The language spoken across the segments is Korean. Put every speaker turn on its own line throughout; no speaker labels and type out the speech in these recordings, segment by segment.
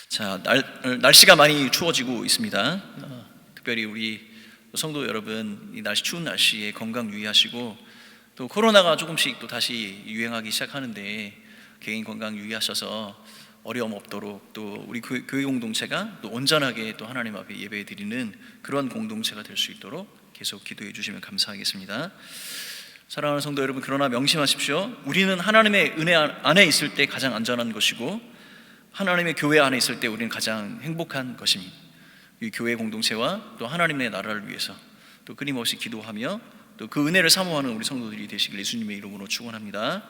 자, 날씨가 많이 추워지고 있습니다. 특별히 우리 성도 여러분, 이 추운 날씨에 건강 유의하시고, 또 코로나가 조금씩 또 다시 유행하기 시작하는데 개인 건강 유의하셔서 어려움 없도록, 또 우리 교회 공동체가 또 온전하게 또 하나님 앞에 예배 드리는 그런 공동체가 될 수 있도록 계속 기도해 주시면 감사하겠습니다. 사랑하는 성도 여러분, 그러나 명심하십시오. 우리는 하나님의 은혜 안에 있을 때 가장 안전한 것이고, 하나님의 교회 안에 있을 때 우리는 가장 행복한 것입니다. 이 교회 공동체와 또 하나님의 나라를 위해서 또 끊임없이 기도하며 또 그 은혜를 사모하는 우리 성도들이 되시길 예수님의 이름으로 축원합니다.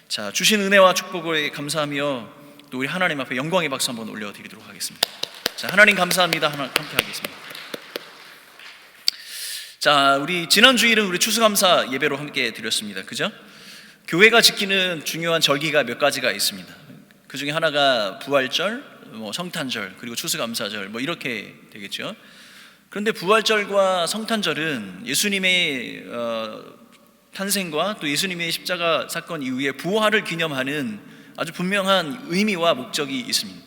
자, 주신 은혜와 축복에 감사하며 또 우리 하나님 앞에 영광의 박수 한번 올려드리도록 하겠습니다. 자, 하나님 감사합니다. 함께 하겠습니다. 자, 우리 지난 주일은 우리 추수감사 예배로 함께 드렸습니다. 그죠? 교회가 지키는 중요한 절기가 몇 가지가 있습니다. 그 중에 하나가 부활절, 성탄절, 그리고 추수감사절 이렇게 되겠죠. 그런데 부활절과 성탄절은 예수님의 탄생과 또 예수님의 십자가 사건 이후에 부활을 기념하는 아주 분명한 의미와 목적이 있습니다.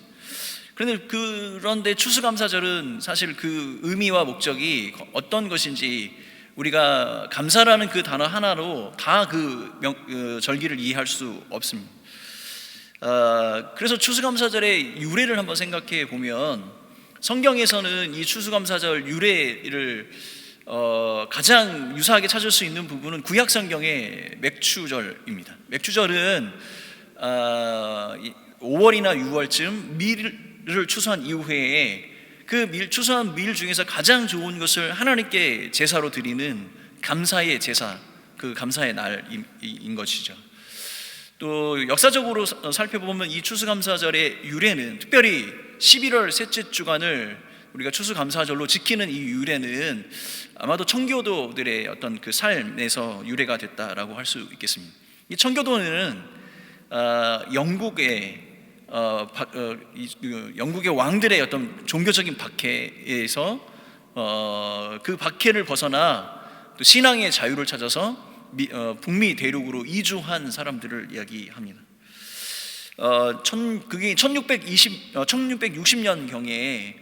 그런데 추수감사절은 사실 그 의미와 목적이 어떤 것인지 우리가 감사라는 그 단어 하나로 다 그 절기를 이해할 수 없습니다. 그래서 추수감사절의 유래를 한번 생각해 보면 성경에서는 이 추수감사절 유래를 가장 유사하게 찾을 수 있는 부분은 구약성경의 맥추절입니다. 맥추절은 5월이나 6월쯤 밀을 추수한 이후에 그 추수한 밀 중에서 가장 좋은 것을 하나님께 제사로 드리는 감사의 제사, 그 감사의 날인 것이죠. 또 역사적으로 살펴보면 이 추수감사절의 유래는 특별히 11월 셋째 주간을 우리가 추수감사절로 지키는 이 유래는 아마도 청교도들의 어떤 그 삶에서 유래가 됐다라고 할 수 있겠습니다. 이 청교도는 영국의 왕들의 어떤 종교적인 박해에서 그 박해를 벗어나 또 신앙의 자유를 찾아서 북미 대륙으로 이주한 사람들을 이야기합니다. 그게 1660년 경에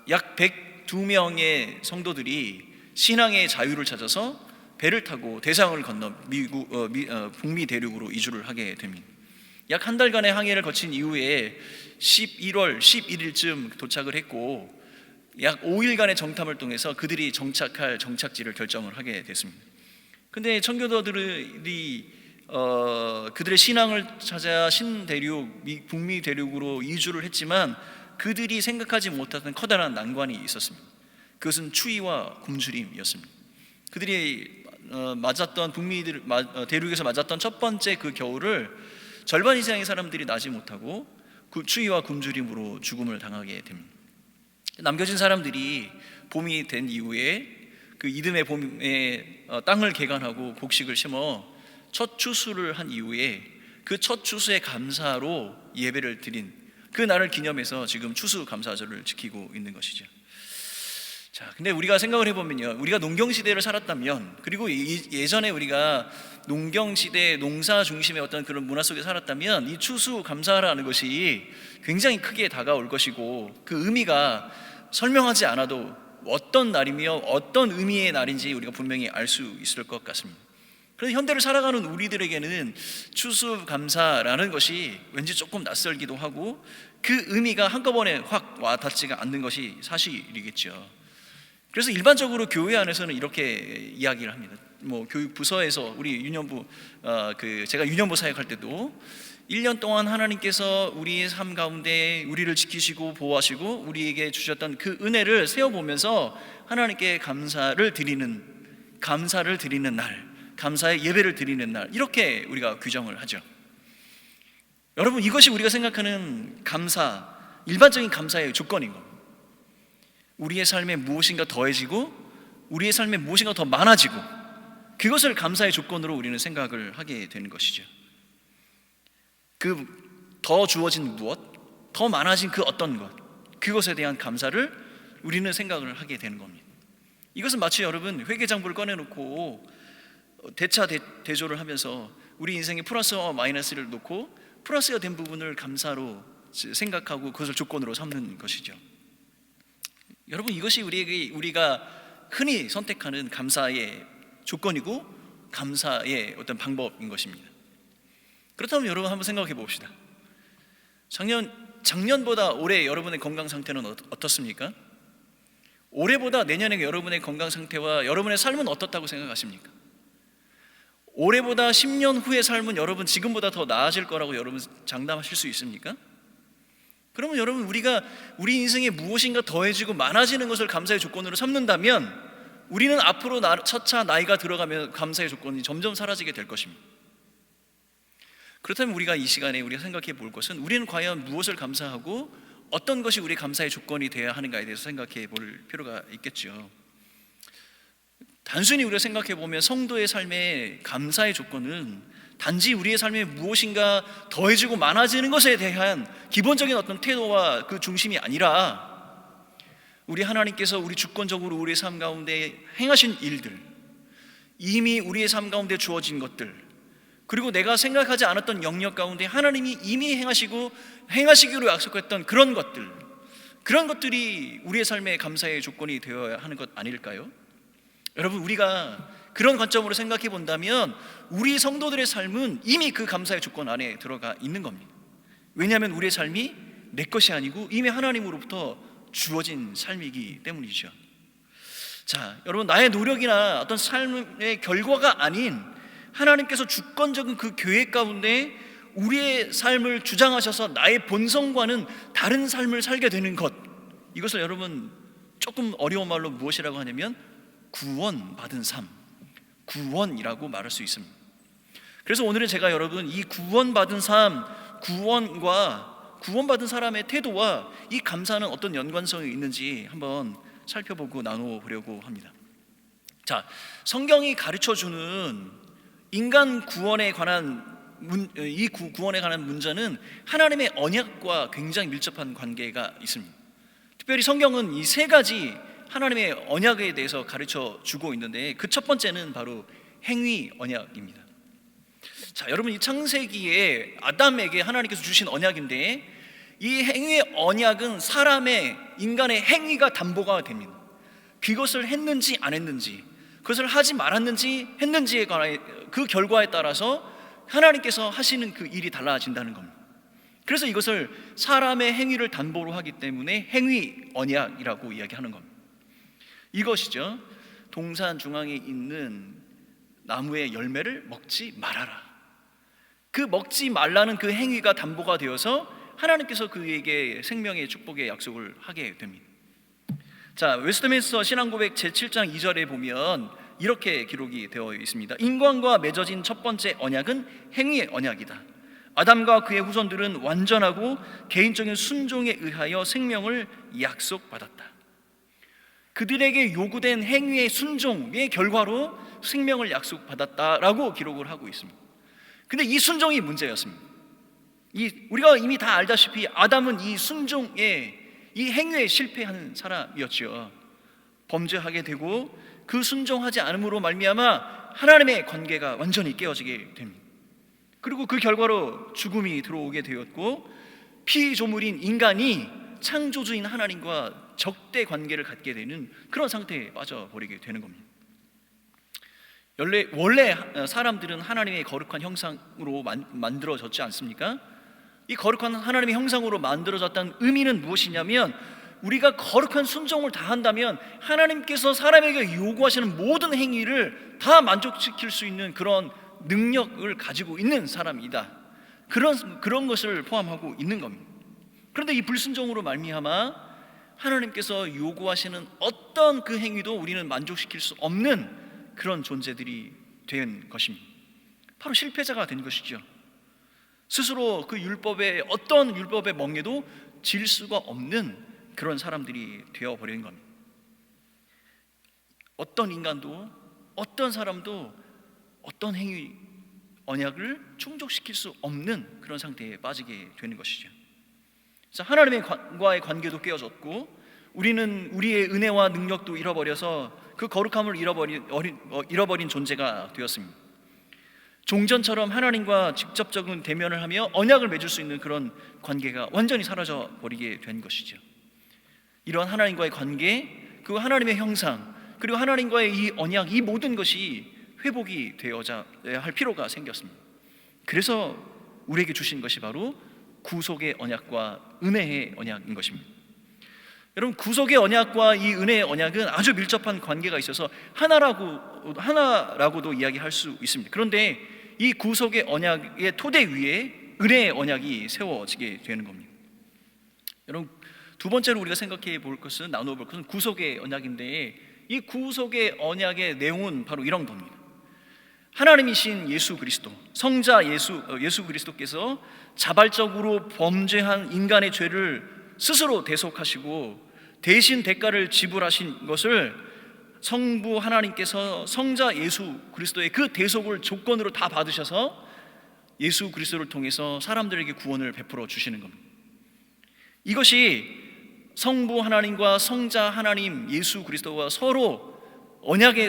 약 102명의 성도들이 신앙의 자유를 찾아서 배를 타고 대상을 건너 북미 대륙으로 이주를 하게 됩니다. 약 한 달간의 항해를 거친 이후에 11월 11일쯤 도착을 했고, 약 5일간의 정탐을 통해서 그들이 정착할 정착지를 결정을 하게 됐습니다. 근데 청교도들이 그들의 신앙을 찾아 신대륙, 북미 대륙으로 이주를 했지만 그들이 생각하지 못했던 커다란 난관이 있었습니다. 그것은 추위와 굶주림이었습니다. 그들이 맞았던 대륙에서 맞았던 첫 번째 그 겨울을 절반 이상의 사람들이 나지 못하고 그 추위와 굶주림으로 죽음을 당하게 됩니다. 남겨진 사람들이 봄이 된 이후에 그 이듬해 봄에 땅을 개간하고 곡식을 심어 첫 추수를 한 이후에 그 첫 추수의 감사로 예배를 드린 그 날을 기념해서 지금 추수감사절을 지키고 있는 것이죠. 자, 근데 우리가 생각을 해보면요, 우리가 농경시대를 살았다면, 그리고 예전에 우리가 농경시대 농사 중심의 어떤 그런 문화 속에 살았다면 이 추수감사라는 것이 굉장히 크게 다가올 것이고, 그 의미가 설명하지 않아도 어떤 날이며 어떤 의미의 날인지 우리가 분명히 알 수 있을 것 같습니다. 그런데 현대를 살아가는 우리들에게는 추수감사라는 것이 왠지 조금 낯설기도 하고 그 의미가 한꺼번에 확 와닿지가 않는 것이 사실이겠죠. 그래서 일반적으로 교회 안에서는 이렇게 이야기를 합니다. 교육 부서에서 우리 유년부 제가 유년부 사역할 때도 1년 동안 하나님께서 우리의 삶 가운데 우리를 지키시고 보호하시고 우리에게 주셨던 그 은혜를 세어보면서 하나님께 감사를 드리는 날, 감사의 예배를 드리는 날, 이렇게 우리가 규정을 하죠. 여러분, 이것이 우리가 생각하는 감사, 일반적인 감사의 조건인 겁니다. 우리의 삶에 무엇인가 더해지고 우리의 삶에 무엇인가 더 많아지고 그것을 감사의 조건으로 우리는 생각을 하게 되는 것이죠. 그 더 주어진 무엇, 더 많아진 그 어떤 것, 그것에 대한 감사를 우리는 생각을 하게 되는 겁니다. 이것은 마치 여러분 회계장부를 꺼내놓고 대조를 하면서 우리 인생에 플러스와 마이너스를 놓고 플러스가 된 부분을 감사로 생각하고 그것을 조건으로 삼는 것이죠. 여러분, 이것이 우리가 흔히 선택하는 감사의 조건이고 감사의 어떤 방법인 것입니다. 그렇다면 여러분 한번 생각해 봅시다. 작년보다 올해 여러분의 건강 상태는 어떻습니까? 올해보다 내년에 여러분의 건강 상태와 여러분의 삶은 어떻다고 생각하십니까? 올해보다 10년 후의 삶은 여러분 지금보다 더 나아질 거라고 여러분 장담하실 수 있습니까? 그러면 여러분, 우리가 우리 인생에 무엇인가 더해지고 많아지는 것을 감사의 조건으로 삼는다면 우리는 앞으로 차차 나이가 들어가면 감사의 조건이 점점 사라지게 될 것입니다. 그렇다면 우리가 이 시간에 우리가 생각해 볼 것은, 우리는 과연 무엇을 감사하고 어떤 것이 우리 감사의 조건이 되어야 하는가에 대해서 생각해 볼 필요가 있겠죠. 단순히 우리가 생각해 보면 성도의 삶의 감사의 조건은 단지 우리의 삶에 무엇인가 더해지고 많아지는 것에 대한 기본적인 어떤 태도와 그 중심이 아니라, 우리 하나님께서 우리 주권적으로 우리의 삶 가운데 행하신 일들, 이미 우리의 삶 가운데 주어진 것들, 그리고 내가 생각하지 않았던 영역 가운데 하나님이 이미 행하시기로 약속했던 그런 것들이 우리의 삶의 감사의 조건이 되어야 하는 것 아닐까요? 여러분, 우리가 그런 관점으로 생각해 본다면 우리 성도들의 삶은 이미 그 감사의 조건 안에 들어가 있는 겁니다. 왜냐하면 우리의 삶이 내 것이 아니고 이미 하나님으로부터 주어진 삶이기 때문이죠. 자, 여러분, 나의 노력이나 어떤 삶의 결과가 아닌 하나님께서 주권적인 그 계획 가운데 우리의 삶을 주장하셔서 나의 본성과는 다른 삶을 살게 되는 것, 이것을 여러분 조금 어려운 말로 무엇이라고 하냐면 구원받은 삶, 구원이라고 말할 수 있습니다. 그래서 오늘은 제가 여러분 이 구원받은 삶, 구원받은 사람의 태도와 이 감사는 어떤 연관성이 있는지 한번 살펴보고 나눠보려고 합니다. 자, 성경이 가르쳐주는 인간 구원에 관한 구원에 관한 문제는 하나님의 언약과 굉장히 밀접한 관계가 있습니다. 특별히 성경은 이 세 가지 하나님의 언약에 대해서 가르쳐 주고 있는데, 그 첫 번째는 바로 행위 언약입니다. 자, 여러분, 이 창세기에 아담에게 하나님께서 주신 언약인데, 이 행위 언약은 인간의 행위가 담보가 됩니다. 그것을 했는지 안 했는지, 그것을 하지 말았는지 했는지에 관한 그 결과에 따라서 하나님께서 하시는 그 일이 달라진다는 겁니다. 그래서 이것을 사람의 행위를 담보로 하기 때문에 행위 언약이라고 이야기하는 겁니다. 이것이죠. 동산 중앙에 있는 나무의 열매를 먹지 말아라. 그 먹지 말라는 그 행위가 담보가 되어서 하나님께서 그에게 생명의 축복의 약속을 하게 됩니다. 자, 웨스트민스터 신앙고백 제7장 2절에 보면 이렇게 기록이 되어 있습니다. 인간과 맺어진 첫 번째 언약은 행위의 언약이다. 아담과 그의 후손들은 완전하고 개인적인 순종에 의하여 생명을 약속받았다. 그들에게 요구된 행위의 순종의 결과로 생명을 약속받았다라고 기록을 하고 있습니다. 근데 이 순종이 문제였습니다. 우리가 이미 다 알다시피 아담은 이 순종에, 이 행위에 실패하는 사람이었죠. 범죄하게 되고 그 순종하지 않음으로 말미암아 하나님의 관계가 완전히 깨어지게 됩니다. 그리고 그 결과로 죽음이 들어오게 되었고, 피조물인 인간이 창조주인 하나님과 적대 관계를 갖게 되는 그런 상태에 빠져버리게 되는 겁니다. 원래 사람들은 하나님의 거룩한 형상으로 만들어졌지 않습니까? 이 거룩한 하나님의 형상으로 만들어졌다는 의미는 무엇이냐면, 우리가 거룩한 순종을 다한다면 하나님께서 사람에게 요구하시는 모든 행위를 다 만족시킬 수 있는 그런 능력을 가지고 있는 사람이다. 그런 것을 포함하고 있는 겁니다. 그런데 이 불순종으로 말미암아 하나님께서 요구하시는 어떤 그 행위도 우리는 만족시킬 수 없는 그런 존재들이 된 것입니다. 바로 실패자가 된 것이죠. 스스로 그 어떤 율법의 멍에도 질 수가 없는 그런 사람들이 되어버린 겁니다. 어떤 인간도, 어떤 사람도 어떤 행위 언약을 충족시킬 수 없는 그런 상태에 빠지게 되는 것이죠. 그래서 하나님과의 관계도 깨어졌고, 우리는 우리의 은혜와 능력도 잃어버려서 그 거룩함을 잃어버린 존재가 되었습니다. 종전처럼 하나님과 직접적인 대면을 하며 언약을 맺을 수 있는 그런 관계가 완전히 사라져 버리게 된 것이죠. 이런 하나님과의 관계, 그 하나님의 형상, 그리고 하나님과의 이 언약, 이 모든 것이 회복이 되어야 할 필요가 생겼습니다. 그래서 우리에게 주신 것이 바로 구속의 언약과 은혜의 언약인 것입니다. 여러분, 구속의 언약과 이 은혜의 언약은 아주 밀접한 관계가 있어서 하나라고도 이야기할 수 있습니다. 그런데 이 구속의 언약의 토대 위에 은혜의 언약이 세워지게 되는 겁니다. 여러분, 두 번째로 우리가 생각해 볼 것은, 나누어 볼 것은 구속의 언약인데, 이 구속의 언약의 내용은 바로 이런 겁니다. 하나님이신 예수 그리스도, 성자 예수 그리스도께서 자발적으로 범죄한 인간의 죄를 스스로 대속하시고 대신 대가를 지불하신 것을 성부 하나님께서 성자 예수 그리스도의 그 대속을 조건으로 다 받으셔서 예수 그리스도를 통해서 사람들에게 구원을 베풀어 주시는 겁니다. 이것이 성부 하나님과 성자 하나님 예수 그리스도와 서로 언약의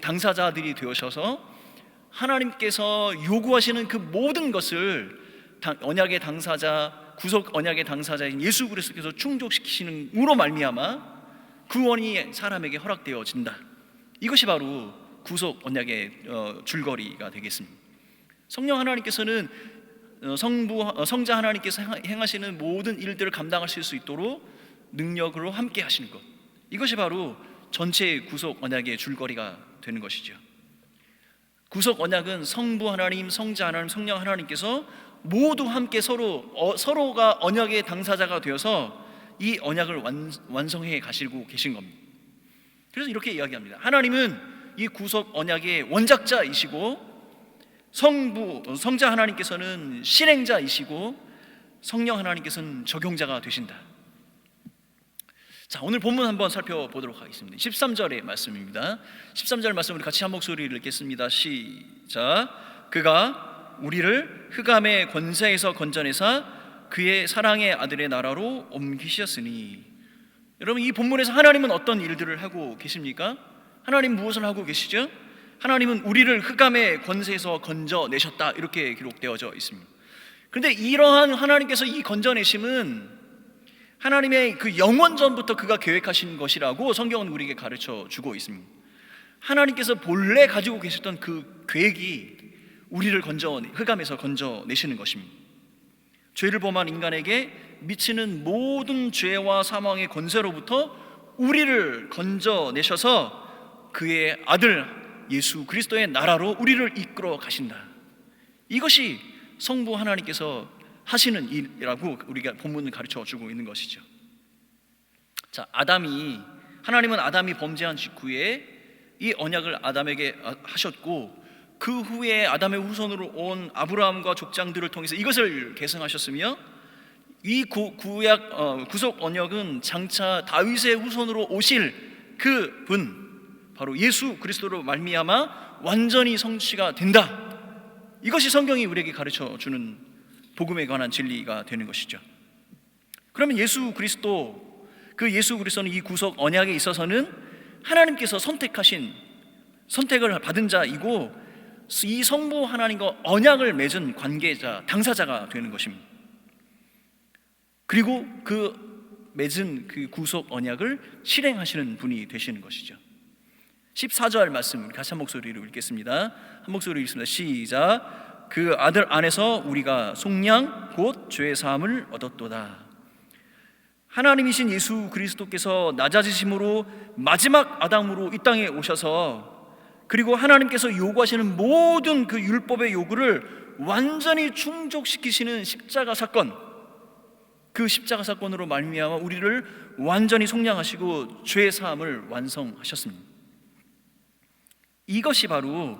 당사자들이 되셔서 하나님께서 요구하시는 그 모든 것을 언약의 당사자, 구속 언약의 당사자인 예수 그리스도께서 충족시키시는으로 말미암아 구원이 사람에게 허락되어진다. 이것이 바로 구속 언약의 줄거리가 되겠습니다. 성령 하나님께서는 성자 하나님께서 행하시는 모든 일들을 감당하실 수 있도록 능력으로 함께 하시는 것, 이것이 바로 전체 구속 언약의 줄거리가 되는 것이죠. 구속 언약은 성부 하나님, 성자 하나님, 성령 하나님께서 모두 함께 서로가 언약의 당사자가 되어서 이 언약을 완성해 가시고 계신 겁니다. 그래서 이렇게 이야기합니다. 하나님은 이 구속 언약의 원작자이시고 성자 하나님께서는 실행자이시고 성령 하나님께서는 적용자가 되신다. 자, 오늘 본문 한번 살펴보도록 하겠습니다. 13절의 말씀입니다. 13절 말씀 우리 같이 한 목소리를 읽겠습니다. 시작. 그가 우리를 흑암의 권세에서 건져내사 그의 사랑의 아들의 나라로 옮기셨으니. 여러분, 이 본문에서 하나님은 어떤 일들을 하고 계십니까? 하나님 무엇을 하고 계시죠? 하나님은 우리를 흑암의 권세에서 건져내셨다, 이렇게 기록되어져 있습니다. 그런데 이러한 하나님께서 이 건져내심은 하나님의 그 영원전부터 그가 계획하신 것이라고 성경은 우리에게 가르쳐 주고 있습니다. 하나님께서 본래 가지고 계셨던 그 계획이 우리를 흑암에서 건져내시는 것입니다. 죄를 범한 인간에게 미치는 모든 죄와 사망의 권세로부터 우리를 건져내셔서 그의 아들 예수 그리스도의 나라로 우리를 이끌어 가신다. 이것이 성부 하나님께서 하시는 일이라고 우리가 본문을 가르쳐 주고 있는 것이죠. 자, 하나님은 아담이 범죄한 직후에 이 언약을 아담에게 하셨고, 그 후에 아담의 후손으로 온 아브라함과 족장들을 통해서 이것을 계승하셨으며, 이 구속 언약은 장차 다윗의 후손으로 오실 그 분, 바로 예수 그리스도로 말미암아 완전히 성취가 된다. 이것이 성경이 우리에게 가르쳐 주는 복음에 관한 진리가 되는 것이죠. 그러면 예수 그리스도는 이 구속 언약에 있어서는 하나님께서 선택을 받은 자이고, 이 성부 하나님과 언약을 맺은 관계자, 당사자가 되는 것입니다. 그리고 그 맺은 그 구속 언약을 실행하시는 분이 되시는 것이죠. 14절 말씀 같이 한 목소리로 읽겠습니다. 한 목소리로 읽습니다. 시작. 그 아들 안에서 우리가 속량 곧 죄 사함을 얻었도다. 하나님이신 예수 그리스도께서 낮아지심으로 마지막 아담으로 이 땅에 오셔서, 그리고 하나님께서 요구하시는 모든 그 율법의 요구를 완전히 충족시키시는 십자가 사건, 그 십자가 사건으로 말미암아 우리를 완전히 속량하시고 죄 사함을 완성하셨습니다. 이것이 바로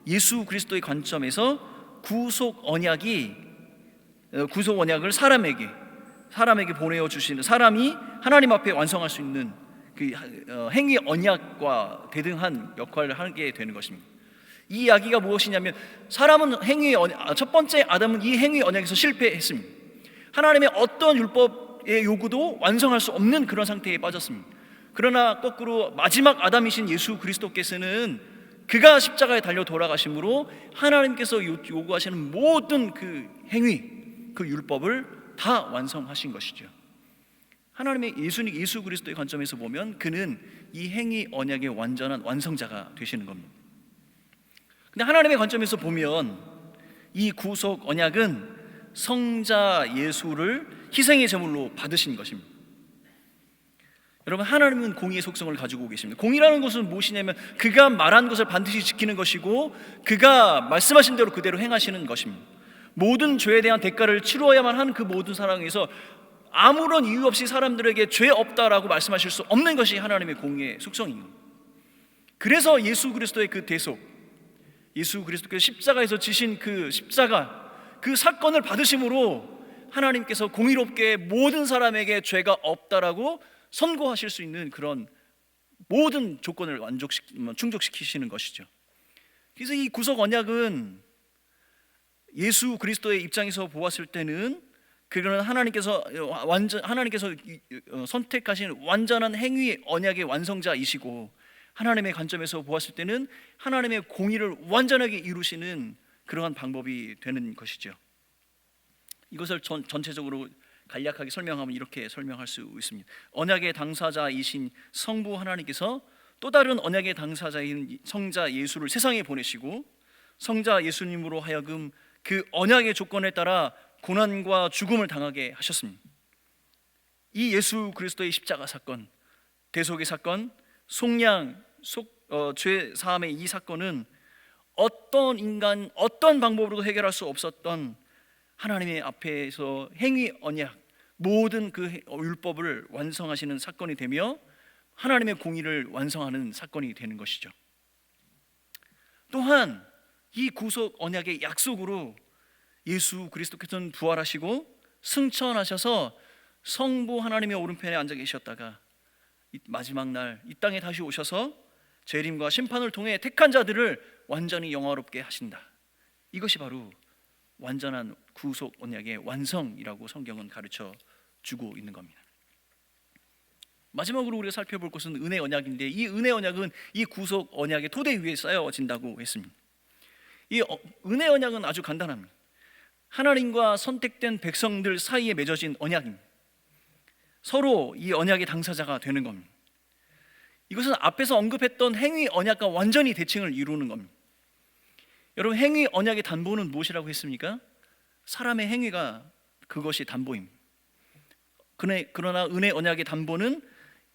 예수 그리스도의 관점에서 구속 언약을 사람에게 보내어 주시는, 사람이 하나님 앞에 완성할 수 있는 그 행위 언약과 대등한 역할을 하게 되는 것입니다. 이 이야기가 무엇이냐면, 사람은 첫 번째 아담은 이 행위 언약에서 실패했습니다. 하나님의 어떤 율법의 요구도 완성할 수 없는 그런 상태에 빠졌습니다. 그러나 거꾸로 마지막 아담이신 예수 그리스도께서는 그가 십자가에 달려 돌아가심으로 하나님께서 요구하시는 모든 그 행위, 그 율법을 다 완성하신 것이죠. 하나님의 예수 그리스도의 관점에서 보면 그는 이 행위 언약의 완전한 완성자가 되시는 겁니다. 근데 하나님의 관점에서 보면 이 구속 언약은 성자 예수를 희생의 제물로 받으신 것입니다. 여러분, 하나님은 공의의 속성을 가지고 계십니다. 공의라는 것은 무엇이냐면 그가 말한 것을 반드시 지키는 것이고 그가 말씀하신 대로 그대로 행하시는 것입니다. 모든 죄에 대한 대가를 치루어야만 하는 그 모든 사랑에서 아무런 이유 없이 사람들에게 죄 없다라고 말씀하실 수 없는 것이 하나님의 공의의 속성입니다. 그래서 예수 그리스도의 그 대속, 예수 그리스도께서 십자가에서 지신 그 십자가, 그 사건을 받으심으로 하나님께서 공의롭게 모든 사람에게 죄가 없다라고 선고하실 수 있는 그런 모든 조건을 충족시키시는 것이죠. 그래서 이 구속 언약은 예수 그리스도의 입장에서 보았을 때는 그는 하나님께서 선택하신 완전한 행위 언약의 완성자이시고, 하나님의 관점에서 보았을 때는 하나님의 공의를 완전하게 이루시는 그러한 방법이 되는 것이죠. 이것을 전체적으로 간략하게 설명하면 이렇게 설명할 수 있습니다. 언약의 당사자이신 성부 하나님께서 또 다른 언약의 당사자인 성자 예수를 세상에 보내시고, 성자 예수님으로 하여금 그 언약의 조건에 따라 고난과 죽음을 당하게 하셨습니다. 이 예수 그리스도의 십자가 사건, 대속의 사건, 죄 사함의 이 사건은 어떤 인간, 어떤 방법으로도 해결할 수 없었던 하나님의 앞에서 행위 언약, 모든 그 율법을 완성하시는 사건이 되며 하나님의 공의를 완성하는 사건이 되는 것이죠. 또한 이 구속 언약의 약속으로 예수 그리스도께서는 부활하시고 승천하셔서 성부 하나님의 오른편에 앉아 계셨다가 마지막 날 이 땅에 다시 오셔서 재림과 심판을 통해 택한 자들을 완전히 영화롭게 하신다. 이것이 바로 완전한 구속 언약의 완성이라고 성경은 가르쳐 주고 있는 겁니다. 마지막으로 우리가 살펴볼 것은 은혜 언약인데, 이 은혜 언약은 이 구속 언약의 토대 위에 쌓여진다고 했습니다. 이 은혜 언약은 아주 간단합니다. 하나님과 선택된 백성들 사이에 맺어진 언약입니다. 서로 이 언약의 당사자가 되는 겁니다. 이것은 앞에서 언급했던 행위 언약과 완전히 대칭을 이루는 겁니다. 여러분, 행위 언약의 담보는 무엇이라고 했습니까? 사람의 행위가 그것이 담보입니다. 그러나 은혜 언약의 담보는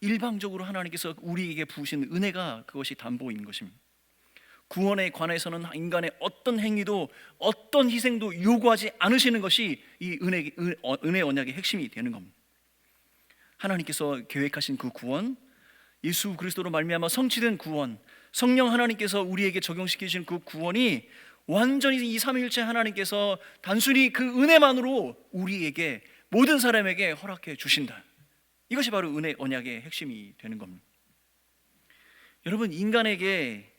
일방적으로 하나님께서 우리에게 부으신 은혜가 그것이 담보인 것입니다. 구원에 관해서는 인간의 어떤 행위도 어떤 희생도 요구하지 않으시는 것이 이 은혜 언약의 핵심이 되는 겁니다. 하나님께서 계획하신 그 구원, 예수 그리스도로 말미암아 성취된 구원, 성령 하나님께서 우리에게 적용시키신 그 구원이 완전히 이 삼위일체 하나님께서 단순히 그 은혜만으로 우리에게, 모든 사람에게 허락해 주신다. 이것이 바로 은혜 언약의 핵심이 되는 겁니다. 여러분, 인간에게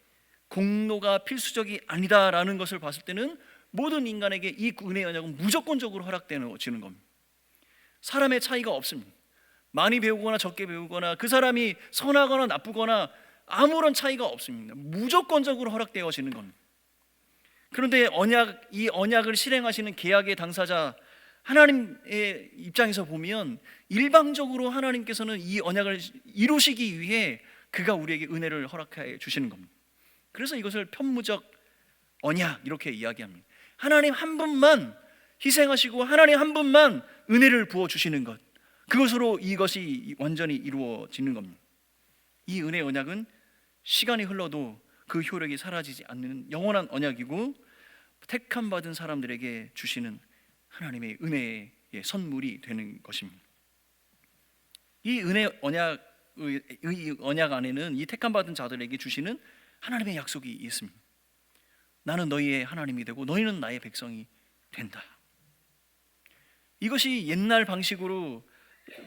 공로가 필수적이 아니다라는 것을 봤을 때는 모든 인간에게 이 은혜 언약은 무조건적으로 허락되어지는 겁니다. 사람의 차이가 없습니다. 많이 배우거나 적게 배우거나 그 사람이 선하거나 나쁘거나 아무런 차이가 없습니다. 무조건적으로 허락되어지는 겁니다. 그런데 이 언약을 실행하시는 계약의 당사자 하나님의 입장에서 보면 일방적으로 하나님께서는 이 언약을 이루시기 위해 그가 우리에게 은혜를 허락해 주시는 겁니다. 그래서 이것을 편무적 언약 이렇게 이야기합니다. 하나님 한 분만 희생하시고 하나님 한 분만 은혜를 부어 주시는 것, 그것으로 이것이 완전히 이루어지는 겁니다. 이 은혜 언약은 시간이 흘러도 그 효력이 사라지지 않는 영원한 언약이고, 택함 받은 사람들에게 주시는 하나님의 은혜의 선물이 되는 것입니다. 이 은혜 언약 안에는 이 택함 받은 자들에게 주시는 하나님의 약속이 있습니다. 나는 너희의 하나님이 되고 너희는 나의 백성이 된다. 이것이 옛날 방식으로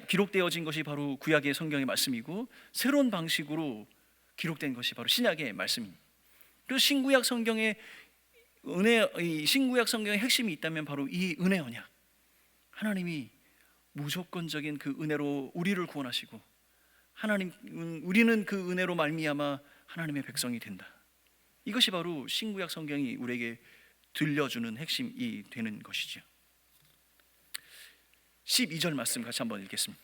기록되어진 것이 바로 구약의 성경의 말씀이고, 새로운 방식으로 기록된 것이 바로 신약의 말씀입니다. 그리고 신구약 성경의 핵심이 있다면 바로 이 은혜 언약, 하나님이 무조건적인 그 은혜로 우리를 구원하시고 우리는 그 은혜로 말미암아 하나님의 백성이 된다. 이것이 바로 신구약 성경이 우리에게 들려주는 핵심이 되는 것이죠. 12절 말씀 같이 한번 읽겠습니다.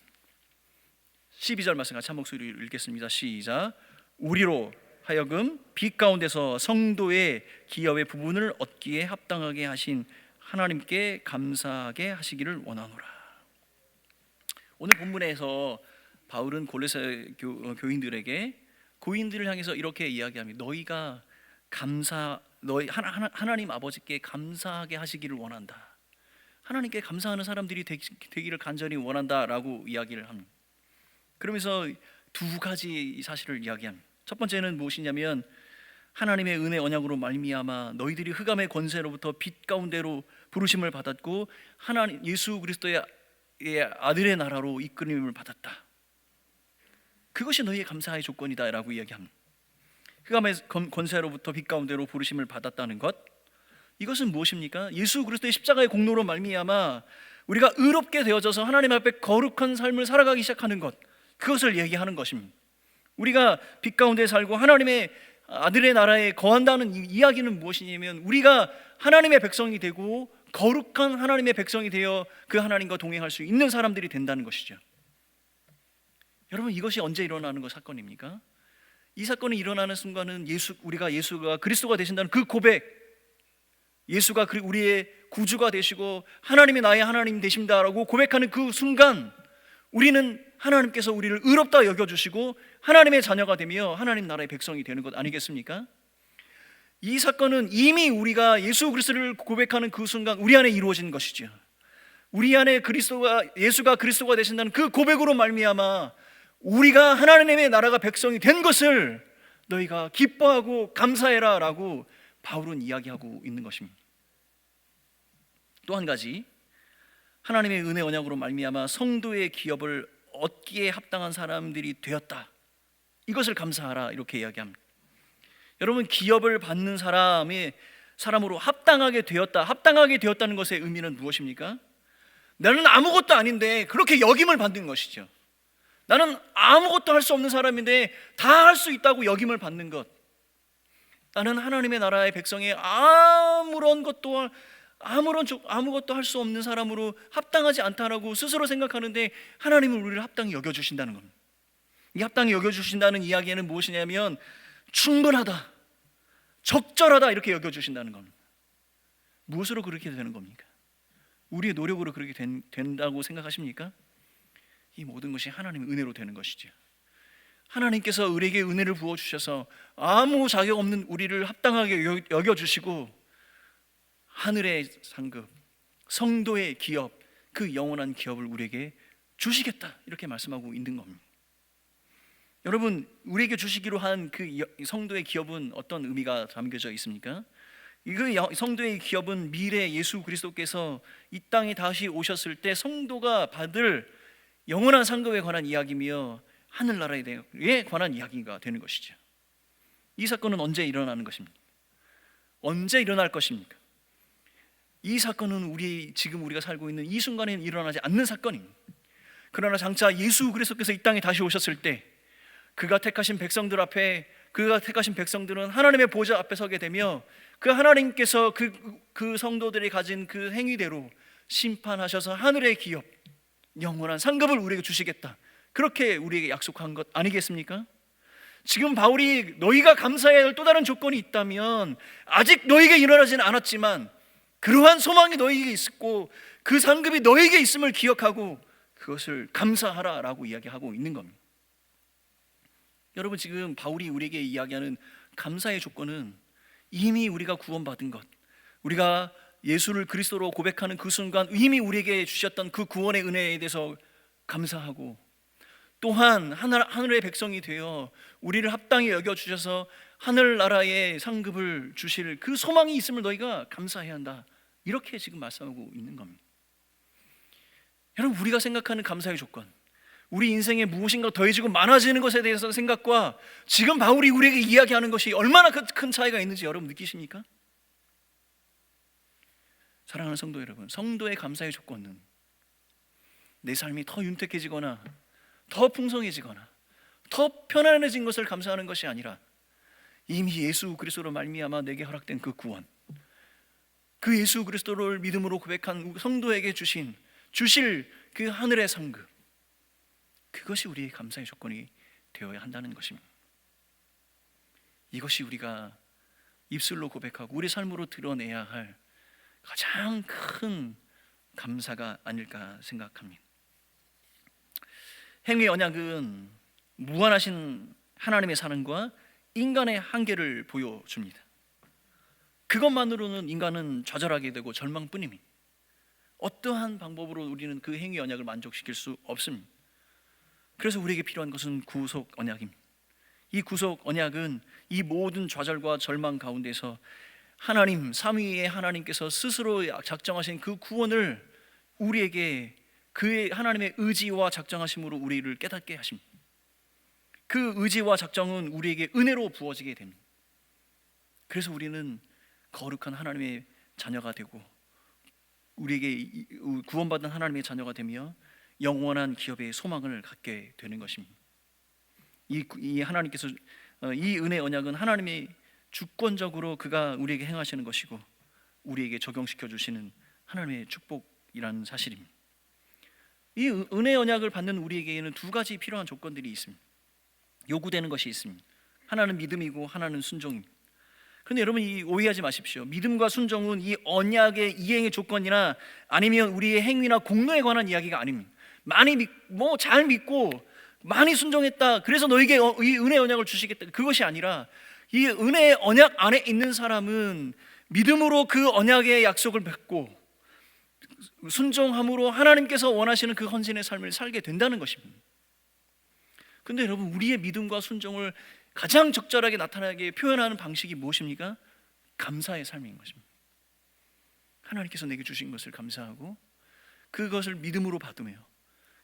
12절 말씀 같이 한 목소리로 읽겠습니다. 시작. 우리로 하여금 빛 가운데서 성도의 기업의 부분을 얻기에 합당하게 하신 하나님께 감사하게 하시기를 원하노라. 오늘 본문에서 바울은 골로새 교인들에게 고인들을 향해서 이렇게 이야기합니다. 너희가 하나님 아버지께 감사하게 하시기를 원한다. 하나님께 감사하는 사람들이 되기를 간절히 원한다라고 이야기를 합니다. 그러면서 두 가지 사실을 이야기합니다. 첫 번째는 무엇이냐면 하나님의 은혜 언약으로 말미암아 너희들이 흑암의 권세로부터 빛 가운데로 부르심을 받았고 하나님 예수 그리스도의 아들의 나라로 이끌림을 받았다. 그것이 너희의 감사의 조건이다라고 이야기합니다. 흑암의 권세로부터 빛 가운데로 부르심을 받았다는 것, 이것은 무엇입니까? 예수 그리스도의 십자가의 공로로 말미암아 우리가 의롭게 되어져서 하나님 앞에 거룩한 삶을 살아가기 시작하는 것, 그것을 얘기하는 것입니다. 우리가 빛 가운데 살고 하나님의 아들의 나라에 거한다는 이야기는 무엇이냐면 우리가 하나님의 백성이 되고 거룩한 하나님의 백성이 되어 그 하나님과 동행할 수 있는 사람들이 된다는 것이죠. 여러분, 이것이 언제 일어나는 사건입니까? 이 사건이 일어나는 순간은 우리가 예수가 그리스도가 되신다는 그 고백, 예수가 우리의 구주가 되시고 하나님이 나의 하나님 되신다라고 고백하는 그 순간 우리는 하나님께서 우리를 의롭다 여겨주시고 하나님의 자녀가 되며 하나님 나라의 백성이 되는 것 아니겠습니까? 이 사건은 이미 우리가 예수 그리스도를 고백하는 그 순간 우리 안에 이루어진 것이죠. 우리 안에 예수가 그리스도가 되신다는 그 고백으로 말미암아 우리가 하나님의 나라가 백성이 된 것을 너희가 기뻐하고 감사해라 라고 바울은 이야기하고 있는 것입니다. 또 한 가지, 하나님의 은혜 언약으로 말미암아 성도의 기업을 얻기에 합당한 사람들이 되었다, 이것을 감사하라 이렇게 이야기합니다. 여러분, 기업을 받는 사람으로 합당하게 되었다는 것의 의미는 무엇입니까? 나는 아무것도 아닌데 그렇게 여김을 받는 것이죠. 나는 아무것도 할 수 없는 사람인데 다 할 수 있다고 여김을 받는 것. 나는 하나님의 나라의 백성에 아무것도 할 수 없는 사람으로 합당하지 않다라고 스스로 생각하는데 하나님은 우리를 합당히 여겨주신다는 겁니다. 이 합당히 여겨주신다는 이야기는 무엇이냐면 충분하다, 적절하다 이렇게 여겨주신다는 겁니다. 무엇으로 그렇게 되는 겁니까? 우리의 노력으로 그렇게 된다고 생각하십니까? 이 모든 것이 하나님의 은혜로 되는 것이죠. 하나님께서 우리에게 은혜를 부어주셔서 아무 자격 없는 우리를 합당하게 여겨주시고 하늘의 상급, 성도의 기업, 그 영원한 기업을 우리에게 주시겠다 이렇게 말씀하고 있는 겁니다. 여러분, 우리에게 주시기로 한 그 성도의 기업은 어떤 의미가 담겨져 있습니까? 그 성도의 기업은 미래 예수 그리스도께서 이 땅에 다시 오셨을 때 성도가 받을 영원한 상급에 관한 이야기며 하늘나라에 관한 이야기가 되는 것이죠. 이 사건은 언제 일어나는 것입니까? 언제 일어날 것입니까? 이 사건은 지금 우리가 살고 있는 이 순간에는 일어나지 않는 사건입니다. 그러나 장차 예수 그리스도께서 이 땅에 다시 오셨을 때 그가 택하신 백성들은 하나님의 보좌 앞에 서게 되며 그 하나님께서 그 성도들이 가진 그 행위대로 심판하셔서 하늘의 기업, 영원한 상급을 우리에게 주시겠다, 그렇게 우리에게 약속한 것 아니겠습니까? 지금 바울이 너희가 감사해야 할 또 다른 조건이 있다면 아직 너희에게 일어나지는 않았지만 그러한 소망이 너희에게 있었고 그 상급이 너희에게 있음을 기억하고 그것을 감사하라 라고 이야기하고 있는 겁니다. 여러분, 지금 바울이 우리에게 이야기하는 감사의 조건은 이미 우리가 구원받은 것, 우리가 예수를 그리스도로 고백하는 그 순간 이미 우리에게 주셨던 그 구원의 은혜에 대해서 감사하고, 또한 하늘의 백성이 되어 우리를 합당히 여겨주셔서 하늘나라의 상급을 주실 그 소망이 있음을 너희가 감사해야 한다, 이렇게 지금 말씀하고 있는 겁니다. 여러분, 우리가 생각하는 감사의 조건, 우리 인생에 무엇인가 더해지고 많아지는 것에 대해서 생각과 지금 바울이 우리에게 이야기하는 것이 얼마나 큰 차이가 있는지 여러분 느끼십니까? 사랑하는 성도 여러분, 성도의 감사의 조건은 내 삶이 더 윤택해지거나 더 풍성해지거나 더 편안해진 것을 감사하는 것이 아니라 이미 예수 그리스도로 말미암아 내게 허락된 그 구원, 그 예수 그리스도를 믿음으로 고백한 성도에게 주실 그 하늘의 상급, 그것이 우리의 감사의 조건이 되어야 한다는 것입니다. 이것이 우리가 입술로 고백하고 우리 삶으로 드러내야 할 가장 큰 감사가 아닐까 생각합니다. 행위 언약은 무한하신 하나님의 사랑과 인간의 한계를 보여줍니다. 그것만으로는 인간은 좌절하게 되고 절망뿐입니다. 어떠한 방법으로 우리는 그 행위 언약을 만족시킬 수 없습니다. 그래서 우리에게 필요한 것은 구속 언약입니다. 이 구속 언약은 이 모든 좌절과 절망 가운데서 하나님, 삼위의 하나님께서 스스로 작정하신 그 구원을 우리에게 그의 하나님의 의지와 작정하심으로 우리를 깨닫게 하십니다. 그 의지와 작정은 우리에게 은혜로 부어지게 됩니다. 그래서 우리는 거룩한 하나님의 자녀가 되고 우리에게 구원받은 하나님의 자녀가 되며 영원한 기업의 소망을 갖게 되는 것입니다. 이 하나님께서 이 은혜 언약은 하나님이 주권적으로 그가 우리에게 행하시는 것이고 우리에게 적용시켜 주시는 하나님의 축복이라는 사실입니다. 이 은혜 언약을 받는 우리에게는 두 가지 필요한 조건들이 있습니다. 요구되는 것이 있습니다. 하나는 믿음이고 하나는 순종입니다. 그런데 여러분, 이 오해하지 마십시오. 믿음과 순종은 이 언약의 이행의 조건이나 아니면 우리의 행위나 공로에 관한 이야기가 아닙니다. 많이 잘 믿고 많이 순종했다, 그래서 너에게 이 은혜 언약을 주시겠다, 그것이 아니라 이 은혜 언약 안에 있는 사람은 믿음으로 그 언약의 약속을 맺고 순종함으로 하나님께서 원하시는 그 헌신의 삶을 살게 된다는 것입니다. 그런데 여러분, 우리의 믿음과 순종을 가장 적절하게 나타나게 표현하는 방식이 무엇입니까? 감사의 삶인 것입니다. 하나님께서 내게 주신 것을 감사하고 그것을 믿음으로 받으며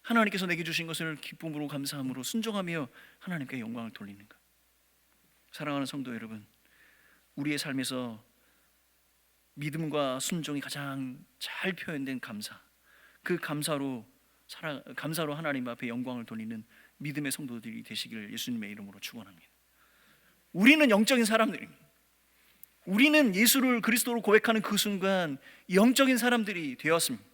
하나님께서 내게 주신 것을 기쁨으로 감사함으로 순종하며 하나님께 영광을 돌리는 것. 사랑하는 성도 여러분, 우리의 삶에서 믿음과 순종이 가장 잘 표현된 감사, 그 감사로 하나님 앞에 영광을 돌리는 믿음의 성도들이 되시기를 예수님의 이름으로 축원합니다. 우리는 영적인 사람들입니다. 우리는 예수를 그리스도로 고백하는 그 순간 영적인 사람들이 되었습니다.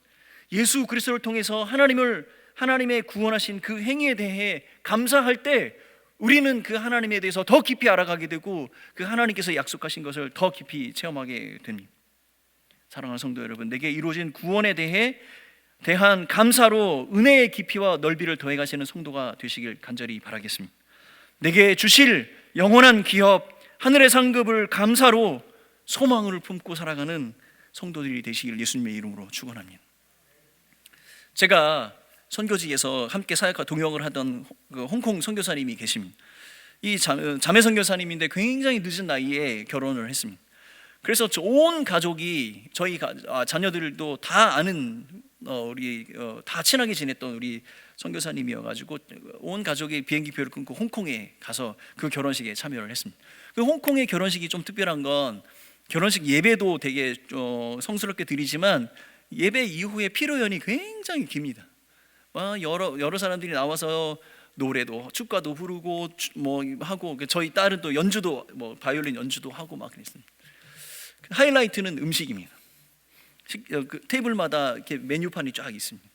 예수 그리스도를 통해서 하나님의 구원하신 그 행위에 대해 감사할 때 우리는 그 하나님에 대해서 더 깊이 알아가게 되고 그 하나님께서 약속하신 것을 더 깊이 체험하게 됩니다. 사랑하는 성도 여러분, 내게 이루어진 구원에 대한 감사로 은혜의 깊이와 넓이를 더해 가시는 성도가 되시길 간절히 바라겠습니다. 내게 주실 영원한 기업, 하늘의 상급을 감사로 소망을 품고 살아가는 성도들이 되시길 예수님의 이름으로 축원합니다. 제가 선교지에서 함께 사역과 동역을 하던 그 홍콩 선교사님이 계십니다. 이 자매 선교사님인데 굉장히 늦은 나이에 결혼을 했습니다. 그래서 온 가족이 저희 자녀들도 다 아는 다 친하게 지냈던 우리 선교사님이어가지고 온 가족이 비행기표를 끊고 홍콩에 가서 그 결혼식에 참여를 했습니다. 그 홍콩의 결혼식이 좀 특별한 건 결혼식 예배도 되게 성스럽게 드리지만 예배 이후에 피로연이 굉장히 깁니다. 여러 사람들이 나와서 노래도 축가도 부르고 하고 저희 딸은 또 연주도 바이올린 연주도 하고 막 그랬습니다. 하이라이트는 음식입니다. 그 테이블마다 이렇게 메뉴판이 쫙 있습니다.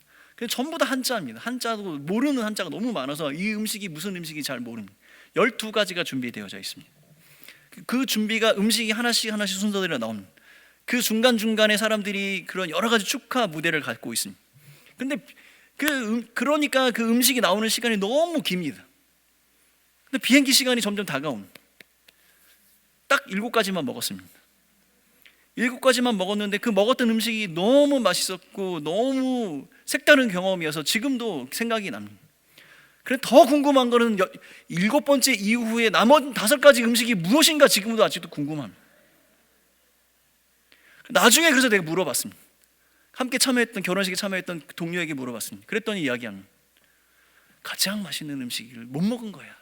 전부 다 한자입니다. 한자도 모르는 한자가 너무 많아서 이 음식이 무슨 음식이 잘 모릅니다. 12가지가 준비되어져 있습니다. 그 준비가 음식이 하나씩 순서대로 나옵니다. 그 중간중간에 사람들이 그런 여러 가지 축하 무대를 갖고 있습니다. 근데 그러니까 그 음식이 나오는 시간이 너무 깁니다. 근데 비행기 시간이 점점 다가옵니다. 딱 7가지만 먹었습니다. 7가지만 먹었는데 그 먹었던 음식이 너무 맛있었고 너무 색다른 경험이어서 지금도 생각이 납니다. 그래 더 궁금한 거는 7번째 이후에 나머지 5가지 음식이 무엇인가 지금도 아직도 궁금합니다. 나중에 그래서 내가 물어봤습니다. 함께 결혼식에 참여했던 동료에게 물어봤습니다. 그랬더니 이야기합니다. 가장 맛있는 음식을 못 먹은 거야.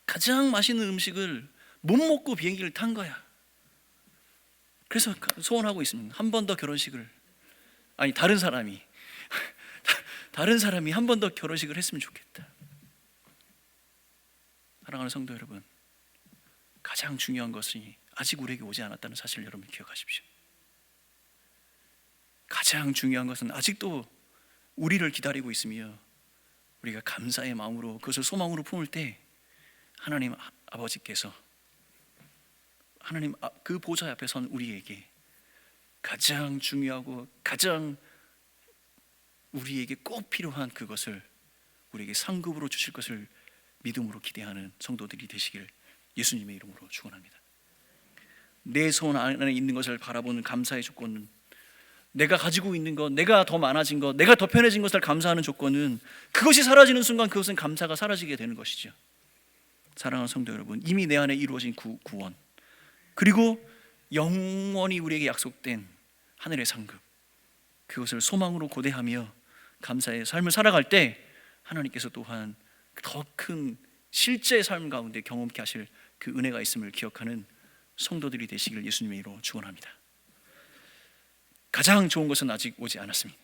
가장 맛있는 음식을 못 먹고 비행기를 탄 거야. 그래서 소원하고 있습니다. 한 번 더 다른 사람이 한 번 더 결혼식을 했으면 좋겠다. 사랑하는 성도 여러분, 가장 중요한 것이 아직 우리에게 오지 않았다는 사실을 여러분 기억하십시오. 가장 중요한 것은 아직도 우리를 기다리고 있으며 우리가 감사의 마음으로 그것을 소망으로 품을 때 하나님 아버지께서 하나님 그 보좌 앞에 선 우리에게 가장 중요하고 가장 우리에게 꼭 필요한 그것을 우리에게 상급으로 주실 것을 믿음으로 기대하는 성도들이 되시길 예수님의 이름으로 축원합니다. 내 손 안에 있는 것을 바라보는 감사의 조건은, 내가 가지고 있는 것, 내가 더 많아진 것, 내가 더 편해진 것을 감사하는 조건은, 그것이 사라지는 순간 그것은 감사가 사라지게 되는 것이죠. 사랑하는 성도 여러분, 이미 내 안에 이루어진 구원, 그리고 영원히 우리에게 약속된 하늘의 상급, 그것을 소망으로 고대하며 감사의 삶을 살아갈 때 하나님께서 또한 더 큰 실제 삶 가운데 경험케 하실 그 은혜가 있음을 기억하는 성도들이 되시길 예수님의 이름으로 축원합니다. 가장 좋은 것은 아직 오지 않았습니다.